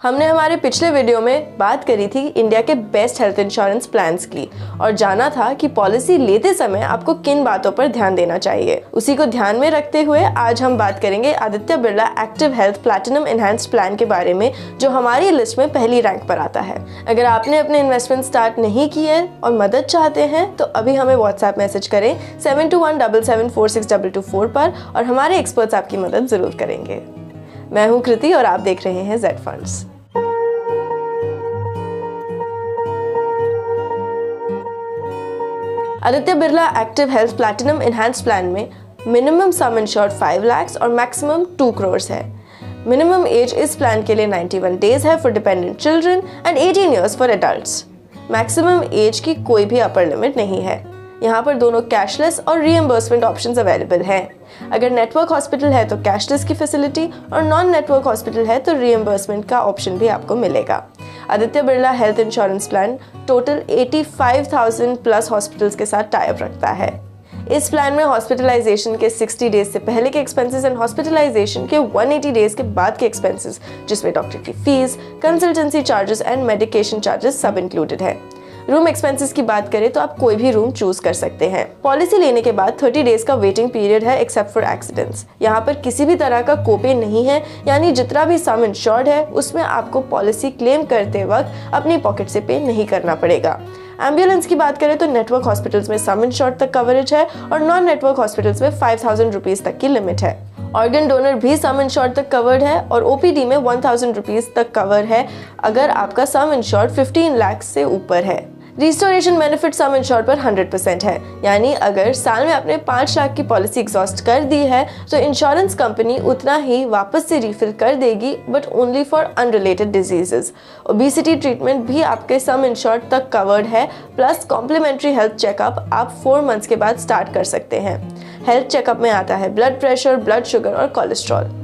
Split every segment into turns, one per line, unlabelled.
हमने हमारे पिछले वीडियो में बात करी थी इंडिया के बेस्ट हेल्थ इंश्योरेंस प्लान्स की और जाना था कि पॉलिसी लेते समय आपको किन बातों पर ध्यान देना चाहिए। उसी को ध्यान में रखते हुए आज हम बात करेंगे Aditya Birla active health platinum enhanced plan के बारे में, जो हमारी लिस्ट में पहली रैंक पर आता है। अगर आपने अपने इन्वेस्टमेंट स्टार्ट नहीं किए और मदद चाहते हैं तो अभी हमें व्हाट्सएप मैसेज करें 7217746224 पर और हमारे एक्सपर्ट्स आपकी मदद जरूर करेंगे। मैं हूं कृति और आप देख रहे हैं Z funds. Aditya Birla active health platinum enhanced plan में मिनिमम सम इंश्योर्ड 5 लाख और मैक्सिमम 2 करोड़ है। मिनिमम एज इस प्लान के लिए 91 डेज है for dependent children and 18 years for adults. Maximum age की कोई भी अपर लिमिट नहीं है। यहाँ पर दोनों कैशलेस और रीएम्बर्समेंट ऑप्शंस अवेलेबल हैं। अगर नेटवर्क हॉस्पिटल है तो कैशलेस की फैसिलिटी और नॉन नेटवर्क हॉस्पिटल है तो रीएम्बर्समेंट का ऑप्शन भी आपको मिलेगा। Aditya Birla health insurance plan total 85,000 plus hospitals के साथ टाई अप रखता है। इस प्लान में हॉस्पिटलाइजेशन के 60 डेज से पहले के एक्सपेंसेस एंड हॉस्पिटलाइजेशन के 180 डेज के बाद के एक्सपेंसेस, जिसमें डॉक्टर की fees, consultancy charges and medication charges सब इंक्लूडेड है। रूम एक्सपेंसेस की बात करें तो आप कोई भी रूम चूज कर सकते हैं। पॉलिसी लेने के बाद 30 डेज का वेटिंग पीरियड है एक्सेप्ट फॉर एक्सीडेंट्स। यहाँ पर किसी भी तरह का कोपे नहीं है, यानी जितना भी सम इंश्योर्ड है उसमें आपको पॉलिसी क्लेम करते वक्त अपनी पॉकेट से पे नहीं करना पड़ेगा। एम्बुलेंस की बात करें तो नेटवर्क हॉस्पिटल्स में सम इंश्योर्ड तक कवरेज है और नॉन नेटवर्क हॉस्पिटल्स में 5,000 रुपीज तक की लिमिट है। ऑर्गन डोनर भी सम इंश्योर्ड तक कवर्ड है और ओपीडी में 1,000 रुपीज तक कवर है अगर आपका सम इंश्योर्ड 15 लाख से ऊपर है। रिस्टोरेशन बेनिफिट सम इंश्योर्ड पर 100% है, यानी अगर साल में आपने 5 लाख की पॉलिसी एग्जॉस्ट कर दी है तो इंश्योरेंस कंपनी उतना ही वापस से रिफिल कर देगी, but only for unrelated diseases. Obesity treatment भी आपके सम इंश्योर्ड तक कवर्ड है, प्लस कॉम्प्लीमेंट्री हेल्थ चेकअप आप 4 मंथ्स के बाद स्टार्ट कर सकते हैं। हेल्थ चेकअप में आता है ब्लड प्रेशर, ब्लड शुगर और कोलेस्ट्रॉल।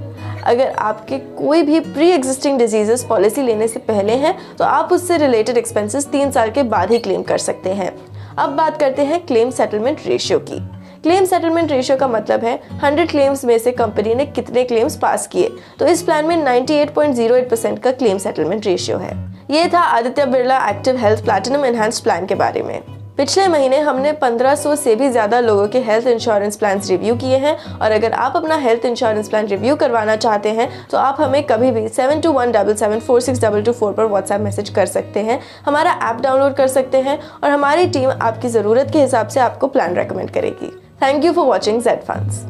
अगर आपके कोई भी प्री एग्जिस्टिंग डिजीजेस पॉलिसी लेने से पहले हैं तो आप उससे रिलेटेड एक्सपेंसेस 3 साल के बाद ही क्लेम कर सकते हैं। अब बात करते हैं क्लेम सेटलमेंट रेशियो की। क्लेम सेटलमेंट रेशियो का मतलब है 100 क्लेम्स में से कंपनी ने कितने क्लेम्स पास किए। तो इस प्लान में 98.08% का क्लेम सेटलमेंट रेशियो है। ये था Aditya Birla active health platinum enhanced plan के बारे में। पिछले महीने हमने 1500 से भी ज्यादा लोगों के हेल्थ इंश्योरेंस प्लान्स रिव्यू किए हैं और अगर आप अपना हेल्थ इंश्योरेंस प्लान रिव्यू करवाना चाहते हैं तो आप हमें कभी भी 7217746224 पर व्हाट्सएप मैसेज कर सकते हैं, हमारा ऐप डाउनलोड कर सकते हैं और हमारी टीम आपकी ज़रूरत के हिसाब से आपको प्लान रेकमेंड करेगी। Thank you for watching Z funds.